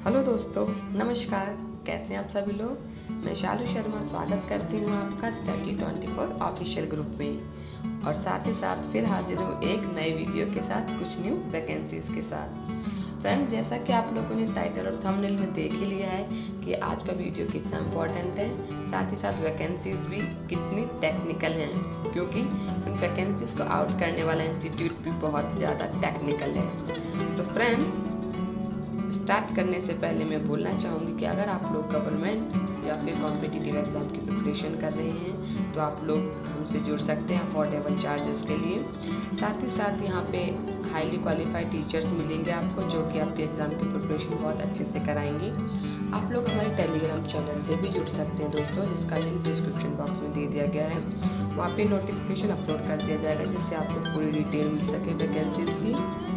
Hello दोस्तों, नमस्कार। कैसे हैं आप सभी लोग। मैं शालू शर्मा स्वागत करती हूँ आपका स्टडी 24 ऑफिशियल ग्रुप में और साथ ही साथ फिर हाजिर हूँ एक नए वीडियो के साथ, कुछ न्यू वैकेंसीज के साथ। फ्रेंड्स, जैसा कि आप लोगों ने टाइटल और थंबनेल में देख ही लिया है कि आज का वीडियो कितना इम्पोर्टेंट है, साथ ही साथ वैकेंसीज भी कितनी टेक्निकल हैं, क्योंकि इन वैकेंसीज को आउट करने वाला इंस्टीट्यूट भी बहुत ज़्यादा टेक्निकल है। तो फ्रेंड्स, स्टार्ट करने से पहले मैं बोलना चाहूँगी कि अगर आप लोग गवर्नमेंट या फिर कॉम्पिटिटिव एग्ज़ाम की प्रिपरेशन कर रहे हैं तो आप लोग हमसे जुड़ सकते हैं अफोर्डेबल चार्जेस के लिए। साथ ही साथ यहाँ पे हाईली क्वालिफाइड टीचर्स मिलेंगे आपको, जो कि आपके एग्ज़ाम की प्रिपरेशन बहुत अच्छे से कराएंगे। आप लोग हमारे टेलीग्राम चैनल से भी जुड़ सकते हैं दोस्तों, जिसका लिंक डिस्क्रिप्शन बॉक्स में दे दिया गया है। वहाँ पे नोटिफिकेशन अपलोड कर दिया जाएगा, जिससे आपको पूरी डिटेल मिल सके वैकेंसीज की।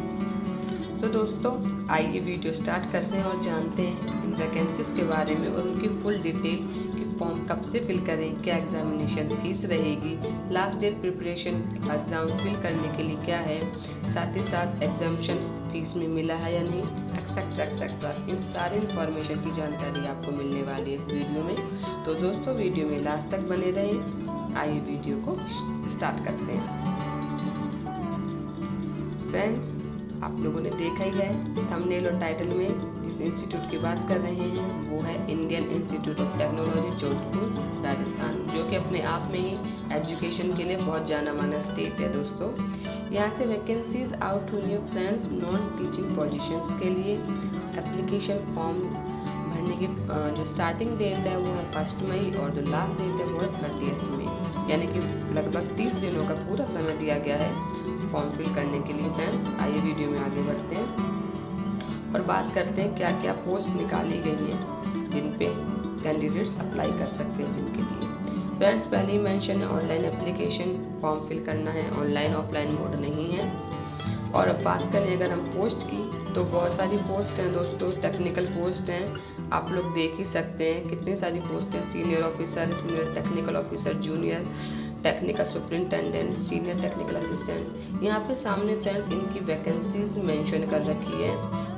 तो दोस्तों, आइए वीडियो स्टार्ट करते हैं और जानते हैं इन वैकेंसीज के बारे में और उनकी फुल डिटेल कि फॉर्म कब से फिल करें, क्या एग्जामिनेशन फीस रहेगी, last date preparation exam fill करने के लिए क्या है, साथ ही साथ एग्जामिनेशन फीस में मिला है या नहीं, एक्सेट्रा एक्सेट्रा। इन सारी इन्फॉर्मेशन की जानकारी आपको मिलने वाली है इस वीडियो में। तो दोस्तों, वीडियो में लास्ट तक बने रहें। आइए वीडियो को स्टार्ट करते हैं। फ्रेंड्स, आप लोगों ने देखा ही है थंबनेल और टाइटल में जिस इंस्टीट्यूट की बात कर रहे हैं वो है Indian institute of technology Jodhpur Rajasthan, जो कि अपने आप में ही एजुकेशन के लिए बहुत जाना माना स्टेट है दोस्तों। यहाँ से वैकेंसीज आउट हुई है फ्रेंड्स नॉन टीचिंग पोजीशंस के लिए। एप्लीकेशन फॉर्म भरने की जो स्टार्टिंग डेट है वो है 1 मई और जो लास्ट डेट है वो है 30 मई, यानी कि लगभग 30 दिनों का पूरा समय दिया गया है फॉर्म फिल करने के लिए। फ्रेंड्स, आइए वीडियो में आगे बढ़ते हैं और बात करते हैं क्या क्या पोस्ट निकाली गई हैं जिन पे कैंडिडेट्स अप्लाई कर सकते हैं जिनके लिए। फ्रेंड्स, पहले ही मेंशन है ऑनलाइन एप्लीकेशन फॉर्म फिल करना है, ऑनलाइन ऑफलाइन मोड नहीं है। और अब बात करें अगर हम पोस्ट की, तो बहुत सारी पोस्ट हैं दोस्तों, टेक्निकल पोस्ट हैं। आप लोग देख ही सकते हैं कितनी सारी पोस्ट हैं। Senior officer, senior technical officer, junior technical superintendent, senior technical assistant. यहाँ पे सामने फ्रेंड्स इनकी वैकेंसीज मेंशन कर रखी है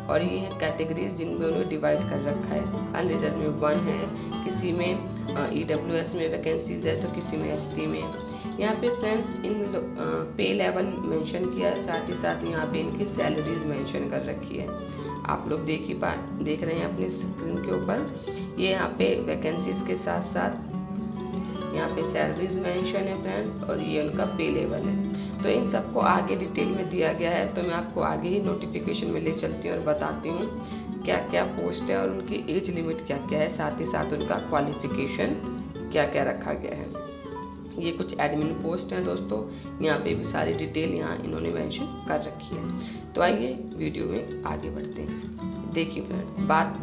और ये है कैटेगरीज जिनमें उन्होंने डिवाइड कर रखा है। अनरिजर्व में 1 है, किसी में EWS में वैकेंसीज है तो किसी में ST में। यहाँ पे फ्रेंड्स इन पे लेवल मेंशन किया है, साथ ही साथ यहाँ पे इनकी सैलरीज मेंशन कर रखी है। आप लोग देख रहे हैं अपनी स्क्रीन के ऊपर। ये यहाँ पे वैकेंसीज के साथ साथ यहाँ पे सैलरीज मेंशन है फ्रेंड्स, और ये उनका पे लेवल है। तो इन सबको आगे डिटेल में दिया गया है, तो मैं आपको आगे ही नोटिफिकेशन में ले चलती हूँ और बताती हूँ क्या क्या पोस्ट है और उनकी एज लिमिट क्या क्या है, साथ ही साथ उनका क्वालिफिकेशन क्या क्या रखा गया है। ये कुछ एडमिन पोस्ट हैं दोस्तों, यहाँ पे भी सारी डिटेल यहाँ इन्होंने मेंशन कर रखी है। तो आइए वीडियो में आगे बढ़ते हैं। देखिए फ्रेंड्स, बात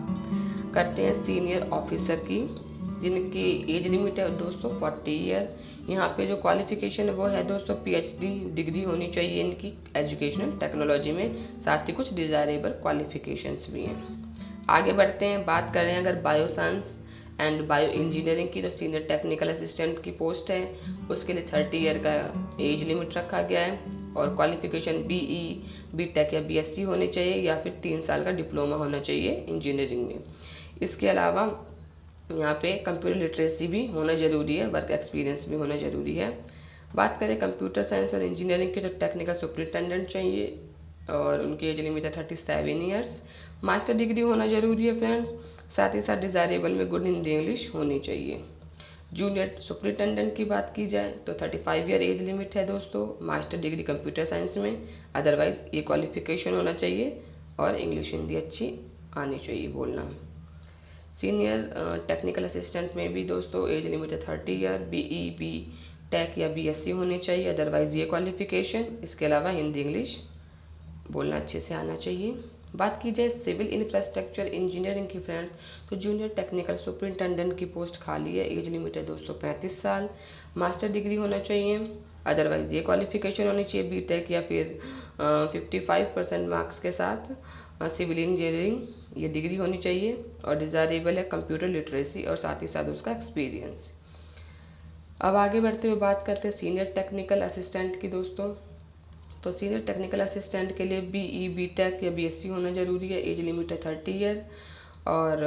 करते हैं सीनियर ऑफिसर की, जिनकी एज लिमिट है दोस्तों 40 ईयर। यहाँ पे जो क्वालिफिकेशन है वो है दोस्तों PhD डिग्री होनी चाहिए इनकी एजुकेशनल टेक्नोलॉजी में, साथ ही कुछ डिज़ायरेबल क्वालिफिकेशंस भी हैं। आगे बढ़ते हैं, बात कर रहे हैं अगर bio science and bio engineering की, जो सीनियर टेक्निकल असिस्टेंट की पोस्ट है उसके लिए 30 ईयर का एज लिमिट रखा गया है और क्वालिफिकेशन BE BTech या BSc होनी चाहिए या फिर 3 साल का डिप्लोमा होना चाहिए इंजीनियरिंग में। इसके अलावा यहाँ पे कंप्यूटर लिटरेसी भी होना ज़रूरी है, वर्क एक्सपीरियंस भी होना ज़रूरी है। बात करें कंप्यूटर साइंस और इंजीनियरिंग के, तो टेक्निकल सुपरिटेंडेंट चाहिए और उनकी एज लिमिट है 37 ईयर्स। मास्टर डिग्री होना ज़रूरी है फ्रेंड्स, साथ ही साथ डिज़ायरेबल में गुड हिंदी इंग्लिश होनी चाहिए। जूनियर सुपरिटेंडेंट की बात की जाए तो 35 ईयर एज लिमिट है दोस्तों, मास्टर डिग्री कंप्यूटर साइंस में, अदरवाइज़ ये क्वालिफिकेशन होना चाहिए और इंग्लिश हिंदी अच्छी आनी चाहिए बोलना। सीनियर टेक्निकल असिस्टेंट में भी दोस्तों एज लिमिट है 30 ईयर, BE BTech या BSc होनी चाहिए, अदरवाइज़ ये क्वालिफिकेशन। इसके अलावा हिंदी इंग्लिश बोलना अच्छे से आना चाहिए। बात की जाए सिविल इंफ्रास्ट्रक्चर इंजीनियरिंग की फ्रेंड्स, तो जूनियर टेक्निकल सुपरिटेंडेंट की पोस्ट खाली है, एज लिमिट है दोस्तों 35 साल, मास्टर डिग्री होना चाहिए, अदरवाइज़ ये क्वालिफिकेशन होनी चाहिए BTech या फिर 55% मार्क्स के साथ सिविल इंजीनियरिंग ये डिग्री होनी चाहिए और डिज़ायरेबल है कंप्यूटर लिटरेसी और साथ ही साथ उसका एक्सपीरियंस। अब आगे बढ़ते हुए बात करते हैं सीनियर टेक्निकल असिस्टेंट की दोस्तों। तो सीनियर टेक्निकल असिस्टेंट के लिए BE BTech या BSc होना ज़रूरी है, एज लिमिट है 30 ईयर और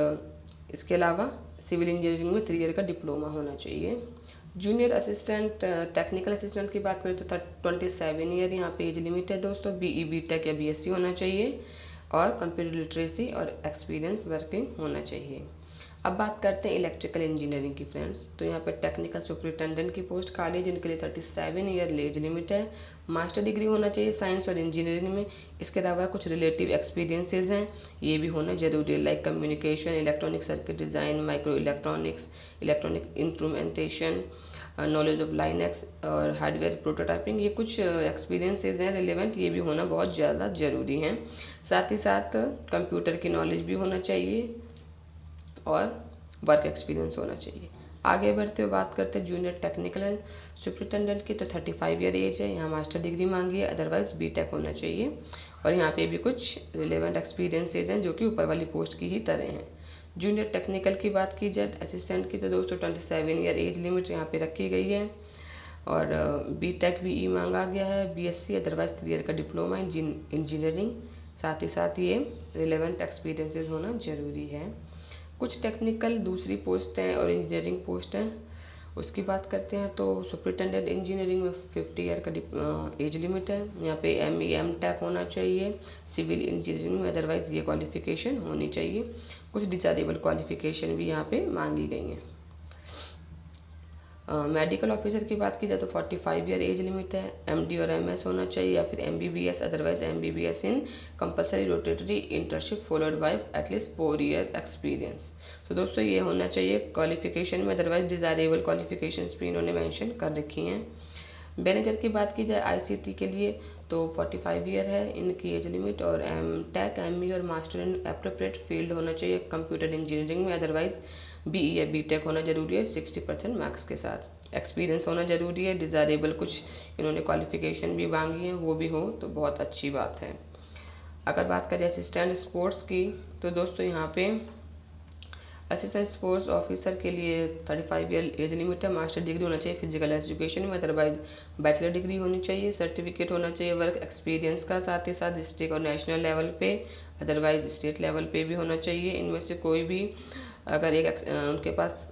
इसके अलावा सिविल इंजीनियरिंग में 3 ईयर का डिप्लोमा होना चाहिए। जूनियर असिस्टेंट टेक्निकल असिस्टेंट की बात करें तो 27 ईयर यहाँ पे एज लिमिट है दोस्तों। BE BTech या BSc होना चाहिए और कंप्यूटर लिटरेसी और एक्सपीरियंस वर्किंग होना चाहिए। अब बात करते हैं इलेक्ट्रिकल इंजीनियरिंग की फ्रेंड्स। तो यहाँ पे टेक्निकल सुपरिटेंडेंट की पोस्ट खाली, जिनके लिए 37 ईयर एज लिमिट है। मास्टर डिग्री होना चाहिए साइंस और इंजीनियरिंग में। इसके अलावा कुछ रिलेटिव एक्सपीरियंसेस हैं, ये भी होना जरूरी है, like communication, electronic circuit design, micro electronics, electronic instrumentation, knowledge of Linux और हार्डवेयर प्रोटोटाइपिंग। ये कुछ एक्सपीरियंसेस हैं रिलेवेंट, ये भी होना बहुत ज़्यादा ज़रूरी है। साथ ही साथ कंप्यूटर की नॉलेज भी होना चाहिए और वर्क एक्सपीरियंस होना चाहिए। आगे बढ़ते हुए बात करते हैं जूनियर टेक्निकल सुपरिटेंडेंट की। तो 35 ईयर एज है, यहाँ मास्टर डिग्री मांगी है, अदरवाइज BTech होना चाहिए। और यहाँ पे भी कुछ रिलेवेंट एक्सपीरियंसेस हैं जो कि ऊपर वाली पोस्ट की ही तरह हैं। जूनियर टेक्निकल की बात की जाए असिस्टेंट की, तो दोस्तों 27 ईयर एज लिमिट यहाँ पे रखी गई है। और BTech BE मांगा गया है, BSc अदरवाइज 3 ईयर का डिप्लोमा इंजीनियरिंग। साथ ही साथ ये रिलेवेंट एक्सपीरियंसेस होना ज़रूरी है। कुछ टेक्निकल दूसरी पोस्ट हैं और इंजीनियरिंग पोस्ट हैं, उसकी बात करते हैं। तो सुपरिटेंडेंट इंजीनियरिंग में 50 ईयर का एज लिमिट है। यहाँ पे ME MTech होना चाहिए सिविल इंजीनियरिंग में, अदरवाइज ये क्वालिफिकेशन होनी चाहिए। कुछ डिजायरेबल क्वालिफिकेशन भी यहाँ पे मांगी गई हैं। मेडिकल ऑफिसर की बात की जाए तो 45 ईयर एज लिमिट है। MD और MS होना चाहिए या फिर MBBS, otherwise MBBS in compulsory rotatory internship followed by at least 4 year experience. तो दोस्तों ये होना चाहिए क्वालिफिकेशन में, अदरवाइज डिजायरेबल क्वालिफिकेशंस भी इन्होंने मेंशन कर रखी हैं। मैनेजर की बात की जाए ICT के लिए तो 45 ईयर है इनकी एज लिमिट। और MTech ME और मास्टर इन एप्रोप्रिएट फील्ड होना चाहिए कंप्यूटर इंजीनियरिंग में, अदरवाइज BE या BTech होना जरूरी है 60% मार्क्स के साथ। एक्सपीरियंस होना जरूरी है। डिजायरेबल कुछ इन्होंने क्वालिफिकेशन भी मांगी है, वो भी हो तो बहुत अच्छी बात है। अगर बात करें असिस्टेंट स्पोर्ट्स की, तो दोस्तों यहाँ पे असिस्टेंट स्पोर्ट्स ऑफिसर के लिए 35 ईयर एज लिमिट है। मास्टर डिग्री होना चाहिए फिजिकल एजुकेशन में, अदरवाइज बैचलर डिग्री होनी चाहिए। सर्टिफिकेट होना चाहिए वर्क एक्सपीरियंस का, साथ ही साथ डिस्ट्रिक्ट और नेशनल लेवल पे, अदरवाइज स्टेट लेवल पे भी होना चाहिए। इनमें से कोई भी अगर उनके पास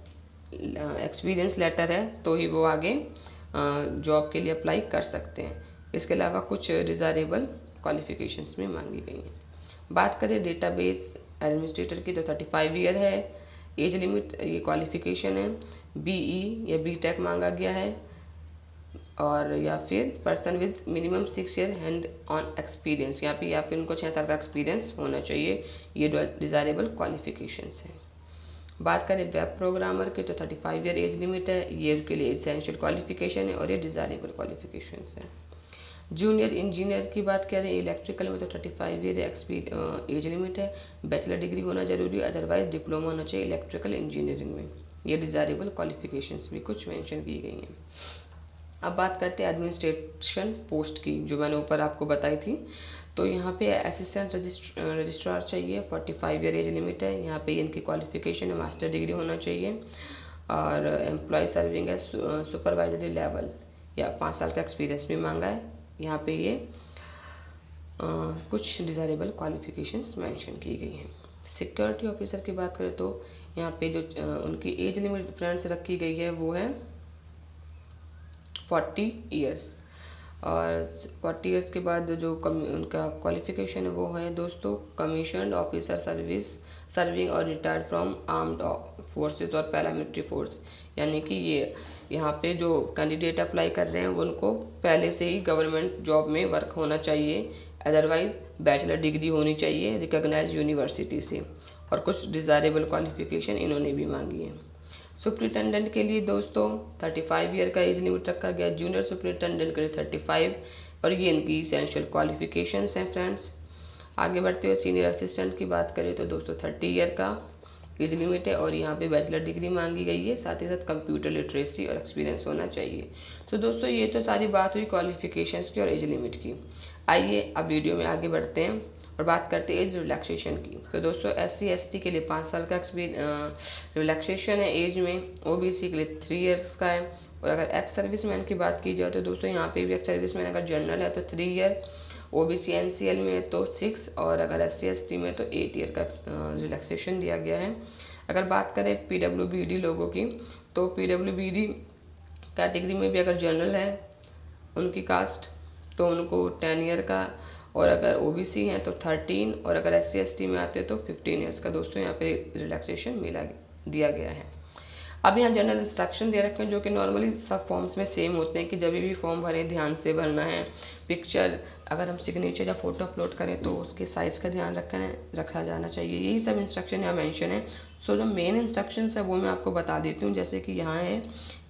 एक्सपीरियंस लेटर है तो ही वो आगे जॉब के लिए अप्लाई कर सकते हैं। इसके अलावा कुछ डिजायरेबल क्वालिफिकेशंस में मांगी गई हैं। बात करें डेटाबेस एडमिनिस्ट्रेटर की तो 35 ईयर है एज लिमिट, ये क्वालिफिकेशन है। BE या BTech मांगा गया है, और या फिर person with minimum 6 year hand on experience, यहाँ पे या फिर उनको 6 साल का एक्सपीरियंस होना चाहिए। ये डिजायरेबल क्वालिफिकेशंस हैं। बात करें वेब प्रोग्रामर की तो 35 ईयर एज लिमिट है, ये उनके लिए एसेंशियल क्वालिफिकेशन है और ये डिजायरेबल क्वालिफिकेशंस है। जूनियर इंजीनियर की बात करें इलेक्ट्रिकल में तो 35 ईयर एज लिमिट है। बैचलर डिग्री होना जरूरी है, अदरवाइज डिप्लोमा होना चाहिए इलेक्ट्रिकल इंजीनियरिंग में। ये डिजायरेबल क्वालिफिकेशंस भी कुछ मेंशन की गई हैं। अब बात करते हैं एडमिनिस्ट्रेशन पोस्ट की, जो मैंने ऊपर आपको बताई थी। तो यहाँ पे असिस्टेंट रजिस्ट्रार चाहिए, 45 ईयर एज लिमिट है। यहाँ पे इनकी क्वालिफिकेशन है मास्टर डिग्री होना चाहिए, और एम्प्लॉय सर्विंग है सुपरवाइजरी लेवल या 5 साल का एक्सपीरियंस भी मांगा है। यहाँ पे ये कुछ डिजायरेबल क्वालिफिकेशंस मेंशन की गई हैं। सिक्योरिटी ऑफिसर की बात करें तो यहाँ पे जो उनकी एज लिमिट फ्रेंड्स रखी गई है वो है 40 ईयर्स। और 40 ईयर्स के बाद जो उनका क्वालिफिकेशन है वो है दोस्तों कमीशन्ड ऑफिसर सर्विस सर्विंग और रिटायर्ड फ्रॉम आर्म्ड फोर्सेस और पैरामिलिट्री फोर्स। यानी कि ये यहाँ पे जो कैंडिडेट अप्लाई कर रहे हैं उनको पहले से ही गवर्नमेंट जॉब में वर्क होना चाहिए, अदरवाइज बैचलर डिग्री होनी चाहिए रिकॉग्नाइज यूनिवर्सिटी से। और कुछ डिजायरेबल क्वालिफिकेशन इन्होंने भी मांगी है। सुपरिटेंडेंट के लिए दोस्तों 35 ईयर का एज लिमिट रखा गया, जूनियर सुपरिटेंडेंट के लिए 35, और ये इनकी एसेंशियल क्वालिफिकेशंस हैं फ्रेंड्स। आगे बढ़ते हुए सीनियर असिस्टेंट की बात करें तो दोस्तों 30 ईयर का एज लिमिट है, और यहाँ पे बैचलर डिग्री मांगी गई है, साथ ही साथ कंप्यूटर लिटरेसी और एक्सपीरियंस होना चाहिए। तो दोस्तों ये तो सारी बात हुई क्वालिफिकेशंस की और एज लिमिट की। आइए अब वीडियो में आगे बढ़ते हैं और बात करते हैं एज रिलैक्सेशन की। तो दोस्तों SC ST के लिए 5 साल का रिलैक्सेशन है एज में, OBC के लिए 3 ईयर्स का है। और अगर एक्स सर्विसमैन की बात की जाए तो दोस्तों यहाँ पे भी एक्स सर्विसमैन अगर जनरल है तो 3 ईयर, OBC NCL में तो 6 और अगर SC ST में तो 8 ईयर का रिलैक्सेशन दिया गया है। अगर बात करें PWBD लोगों की, तो PWBD कैटेगरी में भी अगर जनरल है उनकी कास्ट तो उनको 10 ईयर का, और अगर OBC हैं तो 13, और अगर SC ST में आते तो 15 ईयर्स का दोस्तों यहाँ पे रिलैक्सेशन दिया गया है। अब यहाँ जनरल इंस्ट्रक्शन दे रखे हैं जो कि नॉर्मली सब फॉर्म्स में सेम होते हैं कि जब भी फॉर्म भरें ध्यान से भरना है। पिक्चर अगर हम सिग्नेचर या फोटो अपलोड करें तो उसके साइज़ का ध्यान रखा जाना चाहिए। यही सब इंस्ट्रक्शन यहाँ मेंशन है। सो जो मेन इंस्ट्रक्शंस है वो मैं आपको बता देती हूँ। जैसे कि यहाँ है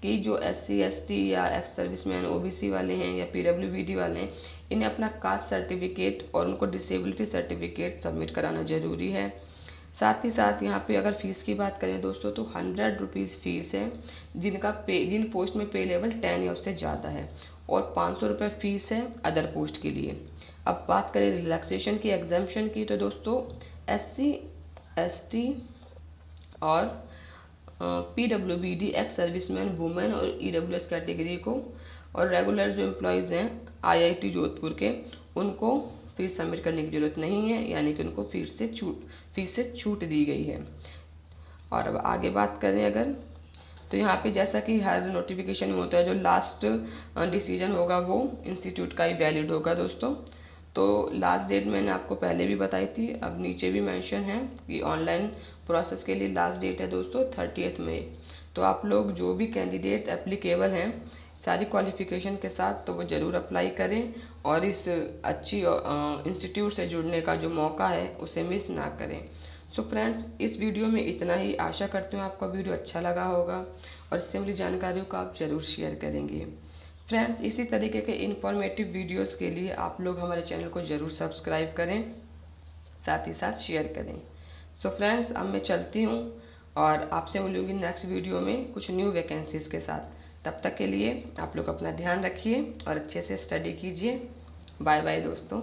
कि जो SC ST या एक्स सर्विसमैन OBC वाले हैं या PWBD वाले हैं, इन्हें अपना कास्ट सर्टिफिकेट और उनको डिसेबिलिटी सर्टिफिकेट सबमिट कराना ज़रूरी है। साथ ही साथ यहाँ पे अगर फ़ीस की बात करें दोस्तों तो 100 रुपीज़ फ़ीस है जिन पोस्ट में पे लेवल 10 या उससे ज़्यादा है, और 500 रुपये फ़ीस है अदर पोस्ट के लिए। अब बात करें रिलैक्सेशन की, एग्जाम्पशन की, तो दोस्तों SC ST और PWBD एक्स सर्विसमैन वुमेन और EWS कैटेगरी को, और रेगुलर जो एम्प्लॉयज़ हैं IIT जोधपुर के, उनको फीस सबमिट करने की ज़रूरत नहीं है, यानी कि उनको फीस से छूट दी गई है। और अब आगे बात करें अगर, तो यहाँ पे जैसा कि हर नोटिफिकेशन में होता है, जो लास्ट डिसीजन होगा वो इंस्टीट्यूट का ही वैलिड होगा दोस्तों। तो लास्ट डेट मैंने आपको पहले भी बताई थी, अब नीचे भी मेंशन है कि ऑनलाइन प्रोसेस के लिए लास्ट डेट है दोस्तों 30 मई। तो आप लोग जो भी कैंडिडेट एप्लीकेबल हैं सारी क्वालिफ़िकेशन के साथ, तो वो ज़रूर अप्लाई करें और इस अच्छी इंस्टीट्यूट से जुड़ने का जो मौका है उसे मिस ना करें। सो फ्रेंड्स, इस वीडियो में इतना ही। आशा करती हूँ आपका वीडियो अच्छा लगा होगा और इससे मिली जानकारियों को आप ज़रूर शेयर करेंगे। फ्रेंड्स, इसी तरीके के इन्फॉर्मेटिव वीडियोस के लिए आप लोग हमारे चैनल को ज़रूर सब्सक्राइब करें, साथ ही साथ शेयर करें। सो फ्रेंड्स, अब मैं चलती हूँ और आपसे मिलूँगी नेक्स्ट वीडियो में कुछ न्यू वैकेंसीज़ के साथ। तब तक के लिए आप लोग अपना ध्यान रखिए और अच्छे से स्टडी कीजिए। बाय बाय दोस्तों।